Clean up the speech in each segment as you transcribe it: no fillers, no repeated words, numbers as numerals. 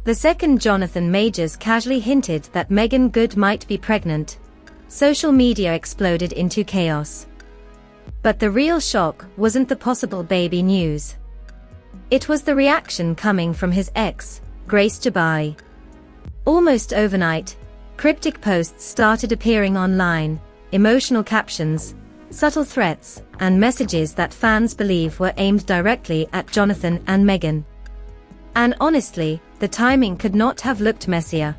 The second Jonathan Majors casually hinted that Meagan Good might be pregnant, social media exploded into chaos. But the real shock wasn't the possible baby news. It was the reaction coming from his ex, Grace Jabai. Almost overnight, cryptic posts started appearing online, emotional captions, subtle threats, and messages that fans believe were aimed directly at Jonathan and Meagan. And honestly, the timing could not have looked messier.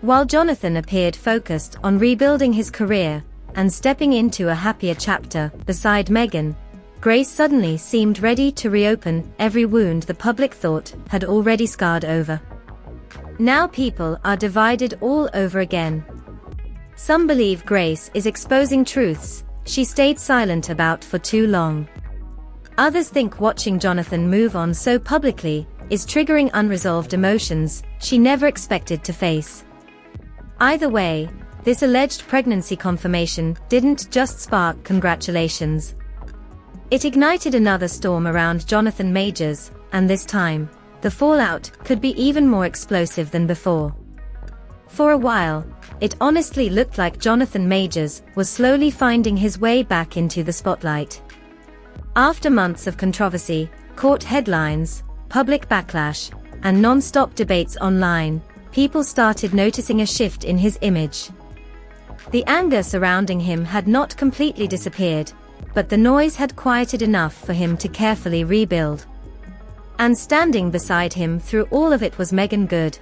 While Jonathan appeared focused on rebuilding his career and stepping into a happier chapter beside Meagan, Grace suddenly seemed ready to reopen every wound the public thought had already scarred over. Now people are divided all over again. Some believe Grace is exposing truths she stayed silent about for too long. Others think watching Jonathan move on so publicly is triggering unresolved emotions she never expected to face. Either way, this alleged pregnancy confirmation didn't just spark congratulations. It ignited another storm around Jonathan Majors, and this time, the fallout could be even more explosive than before. For a while, it honestly looked like Jonathan Majors was slowly finding his way back into the spotlight. After months of controversy, court headlines, public backlash, and non-stop debates online, people started noticing a shift in his image. The anger surrounding him had not completely disappeared, but the noise had quieted enough for him to carefully rebuild. And standing beside him through all of it was Meagan Good.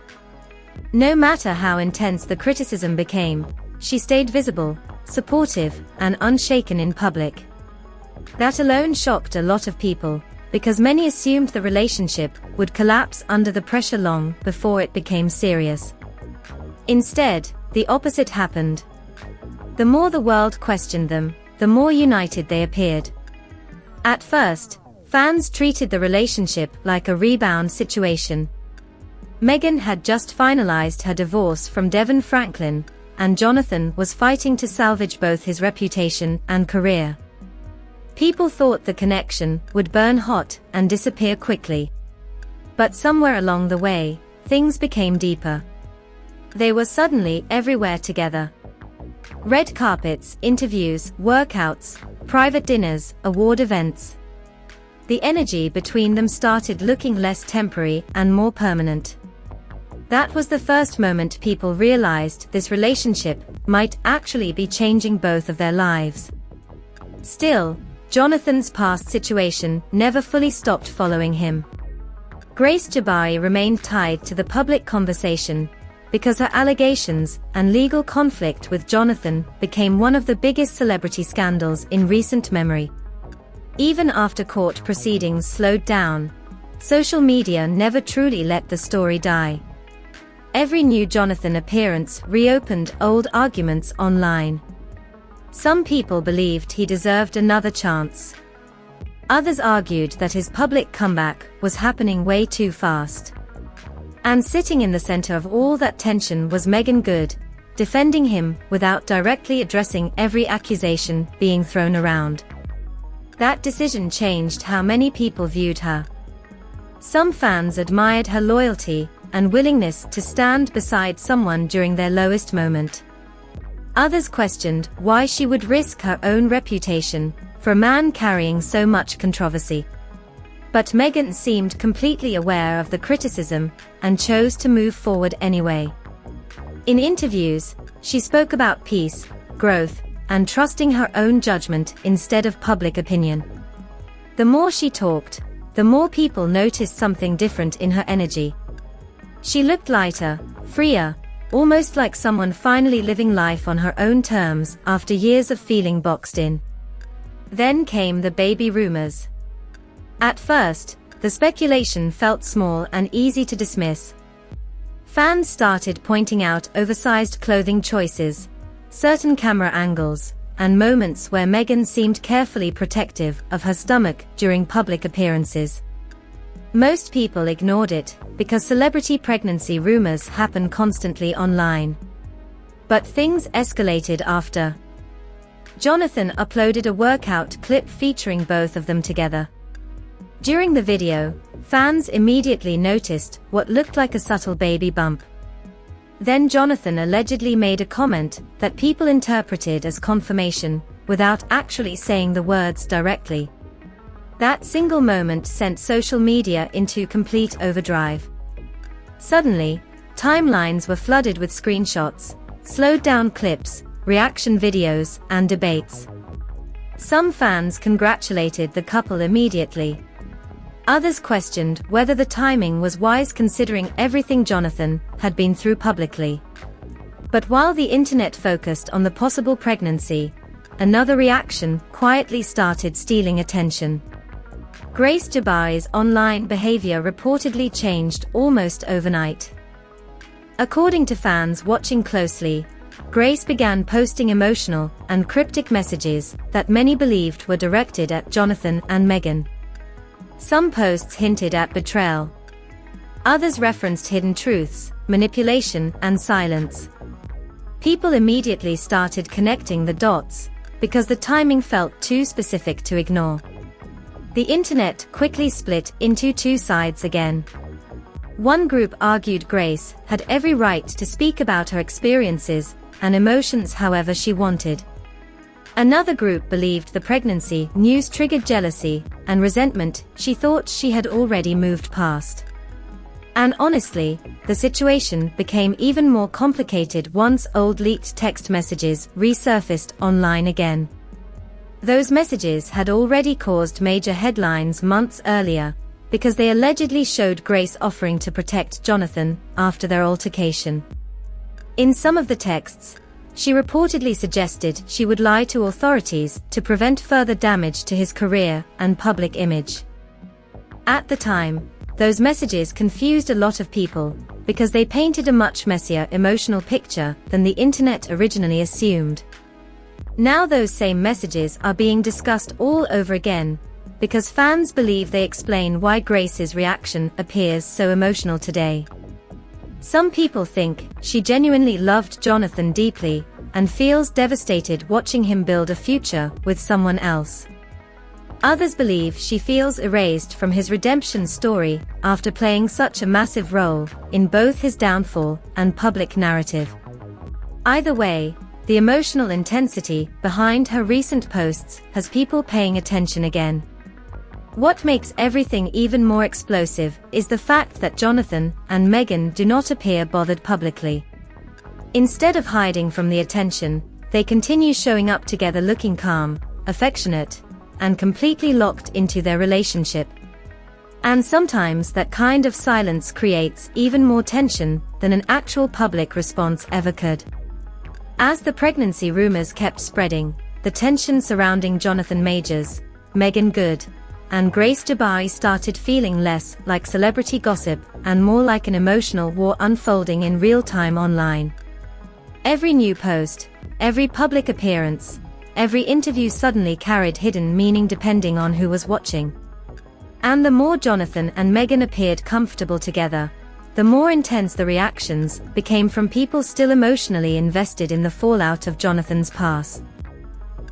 No matter how intense the criticism became, she stayed visible, supportive, and unshaken in public. That alone shocked a lot of people, because many assumed the relationship would collapse under the pressure long before it became serious. Instead, the opposite happened. The more the world questioned them, the more united they appeared. At first, fans treated the relationship like a rebound situation. Meagan had just finalized her divorce from Devon Franklin, and Jonathan was fighting to salvage both his reputation and career. People thought the connection would burn hot and disappear quickly. But somewhere along the way, things became deeper. They were suddenly everywhere together. Red carpets, interviews, workouts, private dinners, award events. The energy between them started looking less temporary and more permanent. That was the first moment people realized this relationship might actually be changing both of their lives. Still, Jonathan's past situation never fully stopped following him. Grace Jabai remained tied to the public conversation, because her allegations and legal conflict with Jonathan became one of the biggest celebrity scandals in recent memory. Even after court proceedings slowed down, social media never truly let the story die. Every new Jonathan appearance reopened old arguments online. Some people believed he deserved another chance. Others argued that his public comeback was happening way too fast. And sitting in the center of all that tension was Meagan Good, defending him without directly addressing every accusation being thrown around. That decision changed how many people viewed her. Some fans admired her loyalty and willingness to stand beside someone during their lowest moment. Others questioned why she would risk her own reputation for a man carrying so much controversy. But Meagan seemed completely aware of the criticism and chose to move forward anyway. In interviews, she spoke about peace, growth, and trusting her own judgment instead of public opinion. The more she talked, the more people noticed something different in her energy. She looked lighter, freer, almost like someone finally living life on her own terms after years of feeling boxed in. Then came the baby rumors. At first, the speculation felt small and easy to dismiss. Fans started pointing out oversized clothing choices, certain camera angles, and moments where Meagan seemed carefully protective of her stomach during public appearances. Most people ignored it, because celebrity pregnancy rumors happen constantly online. But things escalated after Jonathan uploaded a workout clip featuring both of them together. During the video, fans immediately noticed what looked like a subtle baby bump. Then Jonathan allegedly made a comment that people interpreted as confirmation, without actually saying the words directly. That single moment sent social media into complete overdrive. Suddenly, timelines were flooded with screenshots, slowed-down clips, reaction videos, and debates. Some fans congratulated the couple immediately. Others questioned whether the timing was wise considering everything Jonathan had been through publicly. But while the internet focused on the possible pregnancy, another reaction quietly started stealing attention. Grace Jabari's online behavior reportedly changed almost overnight. According to fans watching closely, Grace began posting emotional and cryptic messages that many believed were directed at Jonathan and Meagan. Some posts hinted at betrayal. Others referenced hidden truths, manipulation, and silence. People immediately started connecting the dots, because the timing felt too specific to ignore. The internet quickly split into two sides again. One group argued Grace had every right to speak about her experiences and emotions however she wanted. Another group believed the pregnancy news triggered jealousy and resentment she thought she had already moved past. And honestly, the situation became even more complicated once old leaked text messages resurfaced online again. Those messages had already caused major headlines months earlier, because they allegedly showed Grace offering to protect Jonathan after their altercation. In some of the texts, she reportedly suggested she would lie to authorities to prevent further damage to his career and public image. At the time, those messages confused a lot of people, because they painted a much messier emotional picture than the internet originally assumed. Now those same messages are being discussed all over again, because fans believe they explain why Grace's reaction appears so emotional today. Some people think she genuinely loved Jonathan deeply, and feels devastated watching him build a future with someone else. Others believe she feels erased from his redemption story after playing such a massive role in both his downfall and public narrative. Either way, the emotional intensity behind her recent posts has people paying attention again. What makes everything even more explosive is the fact that Jonathan and Meagan do not appear bothered publicly. Instead of hiding from the attention, they continue showing up together looking calm, affectionate, and completely locked into their relationship. And sometimes that kind of silence creates even more tension than an actual public response ever could. As the pregnancy rumors kept spreading, the tension surrounding Jonathan Majors, Meagan Good, and Grace Jabari started feeling less like celebrity gossip and more like an emotional war unfolding in real time online. Every new post, every public appearance, every interview suddenly carried hidden meaning depending on who was watching. And the more Jonathan and Meagan appeared comfortable together, the more intense the reactions became from people still emotionally invested in the fallout of Jonathan's pass.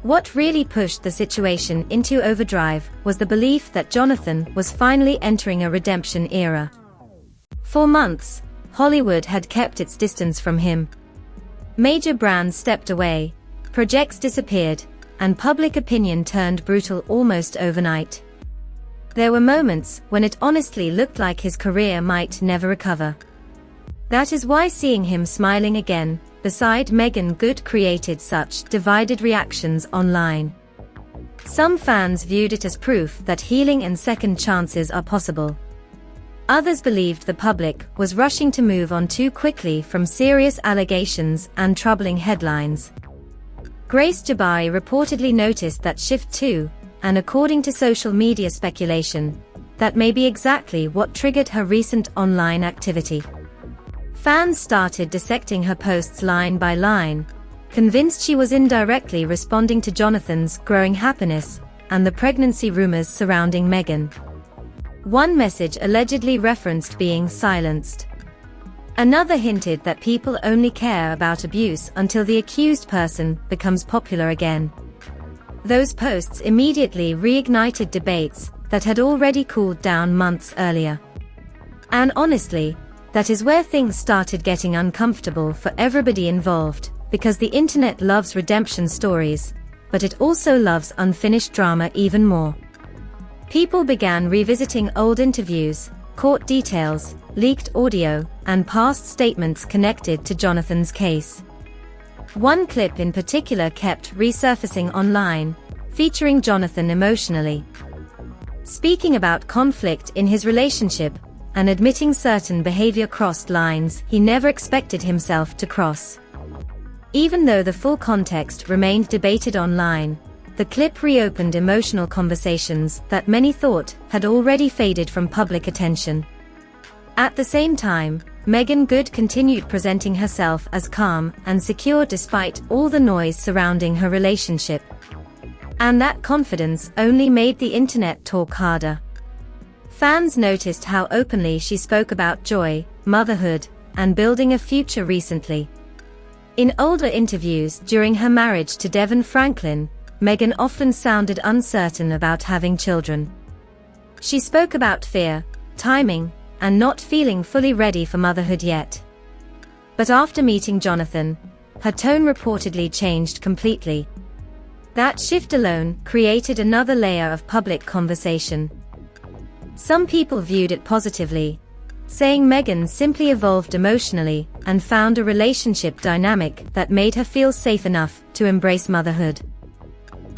What really pushed the situation into overdrive was the belief that Jonathan was finally entering a redemption era. For months, Hollywood had kept its distance from him. Major brands stepped away, projects disappeared, and public opinion turned brutal almost overnight. There were moments when it honestly looked like his career might never recover. That is why seeing him smiling again beside Meagan Good created such divided reactions online. Some fans viewed it as proof that healing and second chances are possible. Others believed the public was rushing to move on too quickly from serious allegations and troubling headlines. Grace Jabari reportedly noticed that shift too, and according to social media speculation, that may be exactly what triggered her recent online activity. Fans started dissecting her posts line by line, convinced she was indirectly responding to Jonathan's growing happiness and the pregnancy rumors surrounding Meagan. One message allegedly referenced being silenced. Another hinted that people only care about abuse until the accused person becomes popular again. Those posts immediately reignited debates that had already cooled down months earlier. And honestly, that is where things started getting uncomfortable for everybody involved, because the internet loves redemption stories, but it also loves unfinished drama even more. People began revisiting old interviews, court details, leaked audio, and past statements connected to Jonathan's case. One clip in particular kept resurfacing online, featuring Jonathan emotionally speaking about conflict in his relationship and admitting certain behavior crossed lines he never expected himself to cross. Even though the full context remained debated online, the clip reopened emotional conversations that many thought had already faded from public attention. At the same time, Meagan Good continued presenting herself as calm and secure despite all the noise surrounding her relationship. And that confidence only made the internet talk harder. Fans noticed how openly she spoke about joy, motherhood, and building a future recently. In older interviews during her marriage to Devon Franklin, Meagan often sounded uncertain about having children. She spoke about fear, timing, and not feeling fully ready for motherhood yet. But after meeting Jonathan, her tone reportedly changed completely. That shift alone created another layer of public conversation. Some people viewed it positively, saying Meagan simply evolved emotionally and found a relationship dynamic that made her feel safe enough to embrace motherhood.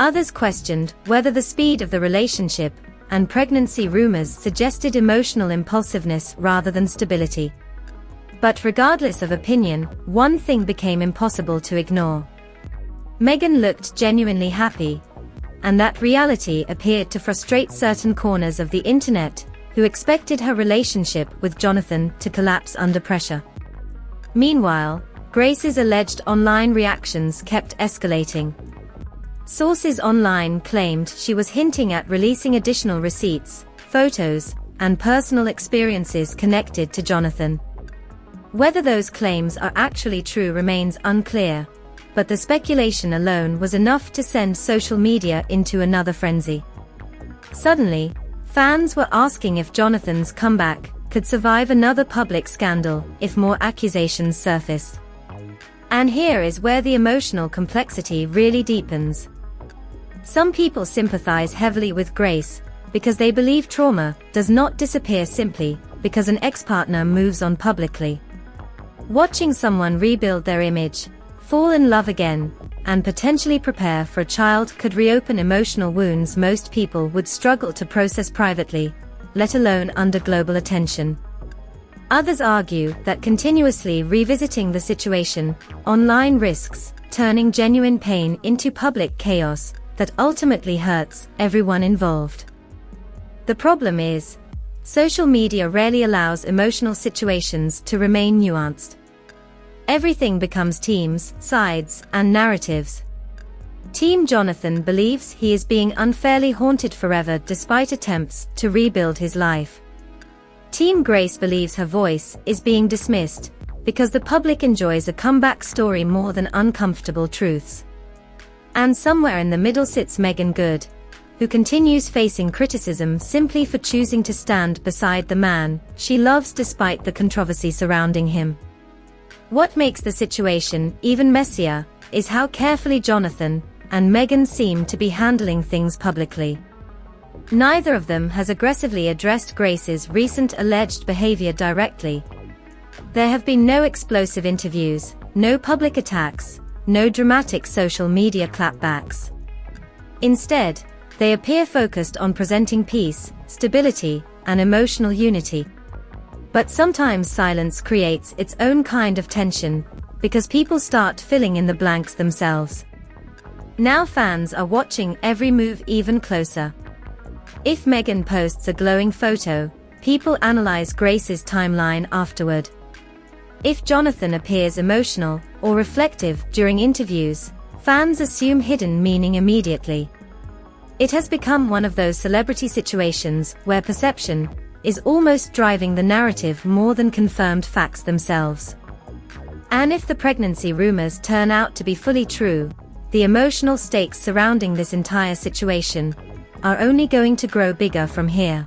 Others questioned whether the speed of the relationship and pregnancy rumors suggested emotional impulsiveness rather than stability. But regardless of opinion, one thing became impossible to ignore. Meagan looked genuinely happy, and that reality appeared to frustrate certain corners of the internet who expected her relationship with Jonathan to collapse under pressure. Meanwhile, Grace's alleged online reactions kept escalating. Sources online claimed she was hinting at releasing additional receipts, photos, and personal experiences connected to Jonathan. Whether those claims are actually true remains unclear, but the speculation alone was enough to send social media into another frenzy. Suddenly, fans were asking if Jonathan's comeback could survive another public scandal if more accusations surface. And here is where the emotional complexity really deepens. Some people sympathize heavily with Grace because they believe trauma does not disappear simply because an ex-partner moves on publicly. Watching someone rebuild their image, fall in love again, and potentially prepare for a child could reopen emotional wounds most people would struggle to process privately, let alone under global attention. Others argue that continuously revisiting the situation online risks turning genuine pain into public chaos that ultimately hurts everyone involved. The problem is, social media rarely allows emotional situations to remain nuanced. Everything becomes teams, sides, and narratives. Team Jonathan believes he is being unfairly haunted forever despite attempts to rebuild his life. Team Grace believes her voice is being dismissed because the public enjoys a comeback story more than uncomfortable truths. And somewhere in the middle sits Meagan Good, who continues facing criticism simply for choosing to stand beside the man she loves despite the controversy surrounding him. What makes the situation even messier is how carefully Jonathan and Meagan seem to be handling things publicly. Neither of them has aggressively addressed Grace's recent alleged behavior directly. There have been no explosive interviews, no public attacks, no dramatic social media clapbacks. Instead, they appear focused on presenting peace, stability, and emotional unity. But sometimes silence creates its own kind of tension, because people start filling in the blanks themselves. Now fans are watching every move even closer. If Meagan posts a glowing photo, people analyze Grace's timeline afterward. If Jonathan appears emotional or reflective during interviews, fans assume hidden meaning immediately. It has become one of those celebrity situations where perception is almost driving the narrative more than confirmed facts themselves. And if the pregnancy rumors turn out to be fully true, the emotional stakes surrounding this entire situation are only going to grow bigger from here.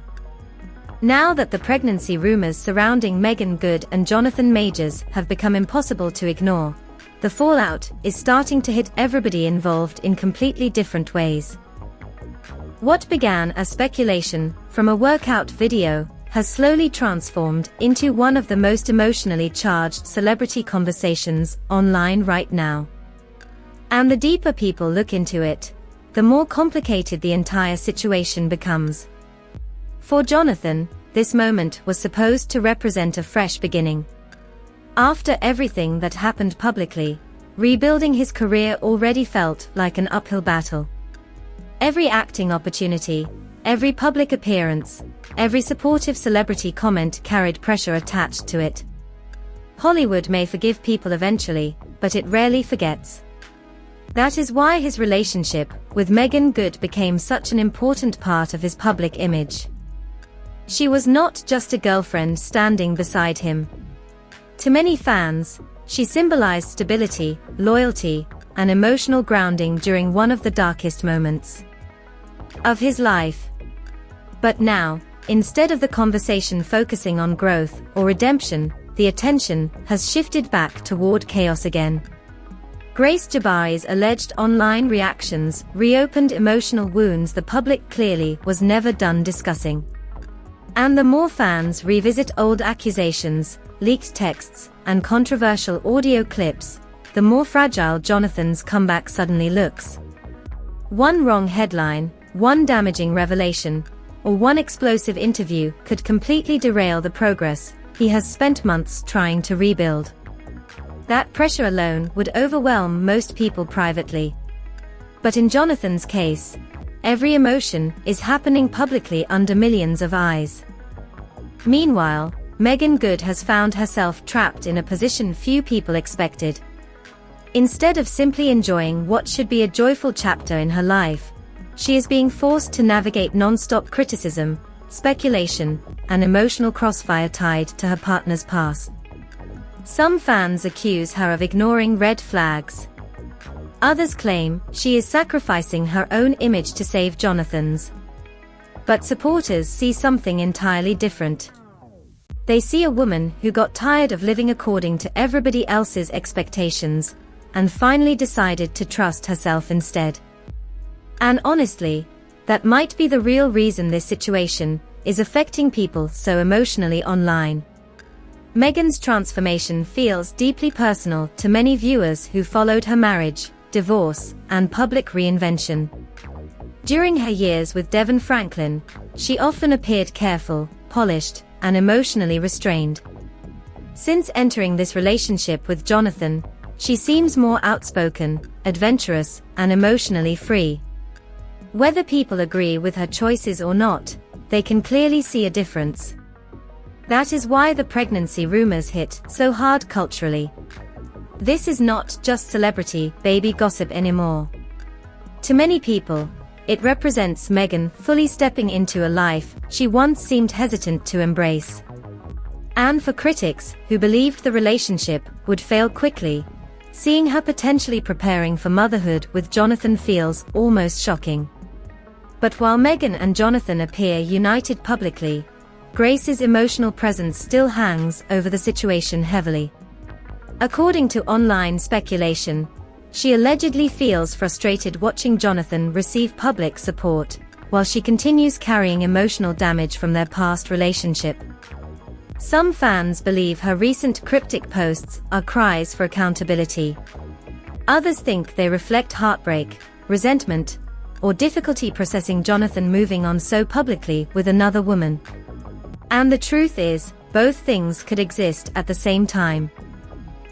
Now that the pregnancy rumors surrounding Meagan Good and Jonathan Majors have become impossible to ignore, the fallout is starting to hit everybody involved in completely different ways. What began as speculation from a workout video has slowly transformed into one of the most emotionally charged celebrity conversations online right now. And the deeper people look into it, the more complicated the entire situation becomes. For Jonathan, this moment was supposed to represent a fresh beginning. After everything that happened publicly, rebuilding his career already felt like an uphill battle. Every acting opportunity, every public appearance, every supportive celebrity comment carried pressure attached to it. Hollywood may forgive people eventually, but it rarely forgets. That is why his relationship with Meagan Good became such an important part of his public image. She was not just a girlfriend standing beside him. To many fans, she symbolized stability, loyalty, and emotional grounding during one of the darkest moments of his life. But now, instead of the conversation focusing on growth or redemption, the attention has shifted back toward chaos again. Grace Jabari's alleged online reactions reopened emotional wounds the public clearly was never done discussing. And the more fans revisit old accusations, leaked texts, and controversial audio clips, the more fragile Jonathan's comeback suddenly looks. One wrong headline, one damaging revelation, or one explosive interview could completely derail the progress he has spent months trying to rebuild. That pressure alone would overwhelm most people privately. But in Jonathan's case, every emotion is happening publicly under millions of eyes. Meanwhile, Meagan Good has found herself trapped in a position few people expected. Instead of simply enjoying what should be a joyful chapter in her life, she is being forced to navigate non-stop criticism, speculation, and emotional crossfire tied to her partner's past. Some fans accuse her of ignoring red flags. Others claim she is sacrificing her own image to save Jonathan's. But supporters see something entirely different. They see a woman who got tired of living according to everybody else's expectations, and finally decided to trust herself instead. And honestly, that might be the real reason this situation is affecting people so emotionally online. Meagan's transformation feels deeply personal to many viewers who followed her marriage, divorce, and public reinvention. During her years with Devon Franklin, she often appeared careful, polished, and emotionally restrained. Since entering this relationship with Jonathan, she seems more outspoken, adventurous, and emotionally free. Whether people agree with her choices or not, they can clearly see a difference. That is why the pregnancy rumors hit so hard culturally. This is not just celebrity baby gossip anymore. To many people, it represents Meagan fully stepping into a life she once seemed hesitant to embrace. And for critics who believed the relationship would fail quickly, seeing her potentially preparing for motherhood with Jonathan feels almost shocking. But while Meagan and Jonathan appear united publicly, Grace's emotional presence still hangs over the situation heavily. According to online speculation, she allegedly feels frustrated watching Jonathan receive public support, while she continues carrying emotional damage from their past relationship. Some fans believe her recent cryptic posts are cries for accountability. Others think they reflect heartbreak, resentment, or difficulty processing Jonathan moving on so publicly with another woman. And the truth is, both things could exist at the same time.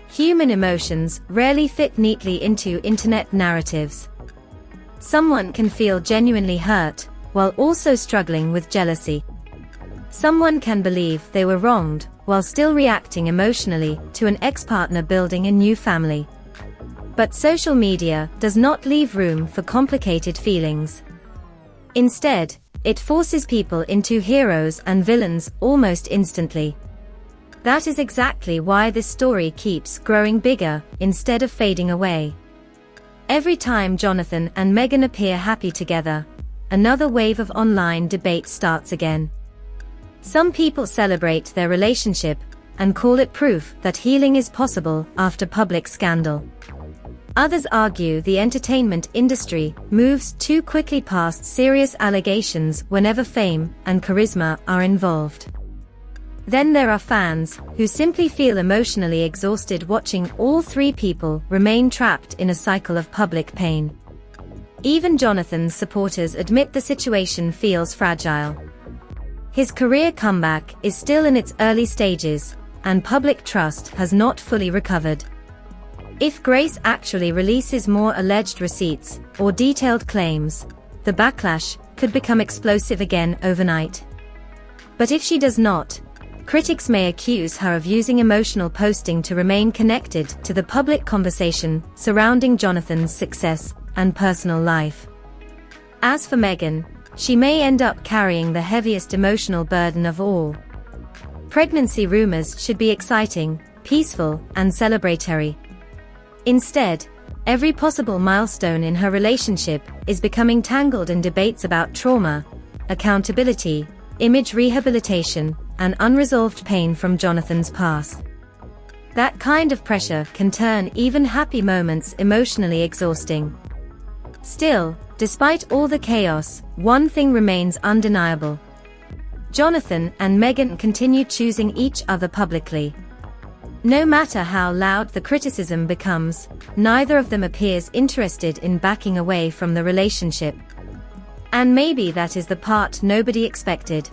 Human emotions rarely fit neatly into internet narratives. Someone can feel genuinely hurt, while also struggling with jealousy. Someone can believe they were wronged, while still reacting emotionally to an ex-partner building a new family. But social media does not leave room for complicated feelings. Instead, it forces people into heroes and villains almost instantly. That is exactly why this story keeps growing bigger, instead of fading away. Every time Jonathan and Meagan appear happy together, another wave of online debate starts again. Some people celebrate their relationship and call it proof that healing is possible after public scandal. Others argue the entertainment industry moves too quickly past serious allegations whenever fame and charisma are involved. Then there are fans who simply feel emotionally exhausted watching all three people remain trapped in a cycle of public pain. Even Jonathan's supporters admit the situation feels fragile. His career comeback is still in its early stages, and public trust has not fully recovered. If Grace actually releases more alleged receipts or detailed claims, the backlash could become explosive again overnight. But if she does not, critics may accuse her of using emotional posting to remain connected to the public conversation surrounding Jonathan's success and personal life. As for Meagan, she may end up carrying the heaviest emotional burden of all. Pregnancy rumors should be exciting, peaceful, and celebratory. Instead, every possible milestone in her relationship is becoming tangled in debates about trauma, accountability, image rehabilitation, and unresolved pain from Jonathan's past. That kind of pressure can turn even happy moments emotionally exhausting. Still, despite all the chaos, one thing remains undeniable. Jonathan and Meagan continue choosing each other publicly. No matter how loud the criticism becomes, neither of them appears interested in backing away from the relationship. And maybe that is the part nobody expected.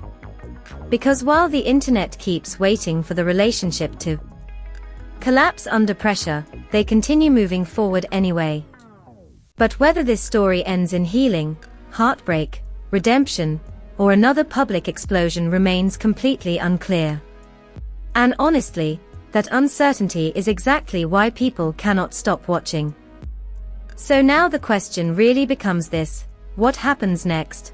Because while the internet keeps waiting for the relationship to collapse under pressure, they continue moving forward anyway. But whether this story ends in healing, heartbreak, redemption, or another public explosion remains completely unclear. And honestly, that uncertainty is exactly why people cannot stop watching. So now the question really becomes this: what happens next?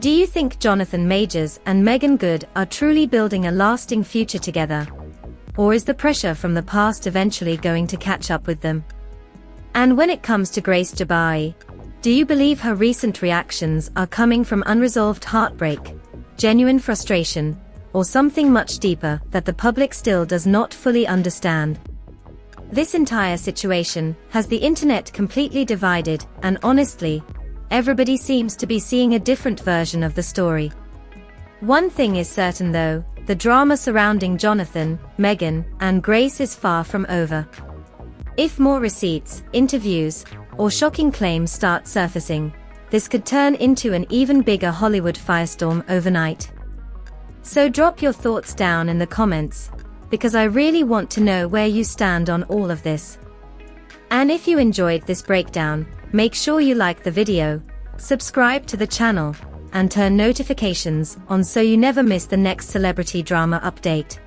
Do you think Jonathan Majors and Meagan Good are truly building a lasting future together? Or is the pressure from the past eventually going to catch up with them? And when it comes to Grace Jabai, do you believe her recent reactions are coming from unresolved heartbreak, genuine frustration, or something much deeper that the public still does not fully understand? This entire situation has the internet completely divided, and honestly, everybody seems to be seeing a different version of the story. One thing is certain though, the drama surrounding Jonathan, Meagan, and Grace is far from over. If more receipts, interviews, or shocking claims start surfacing, this could turn into an even bigger Hollywood firestorm overnight. So drop your thoughts down in the comments, because I really want to know where you stand on all of this. And if you enjoyed this breakdown, make sure you like the video, subscribe to the channel, and turn notifications on so you never miss the next celebrity drama update.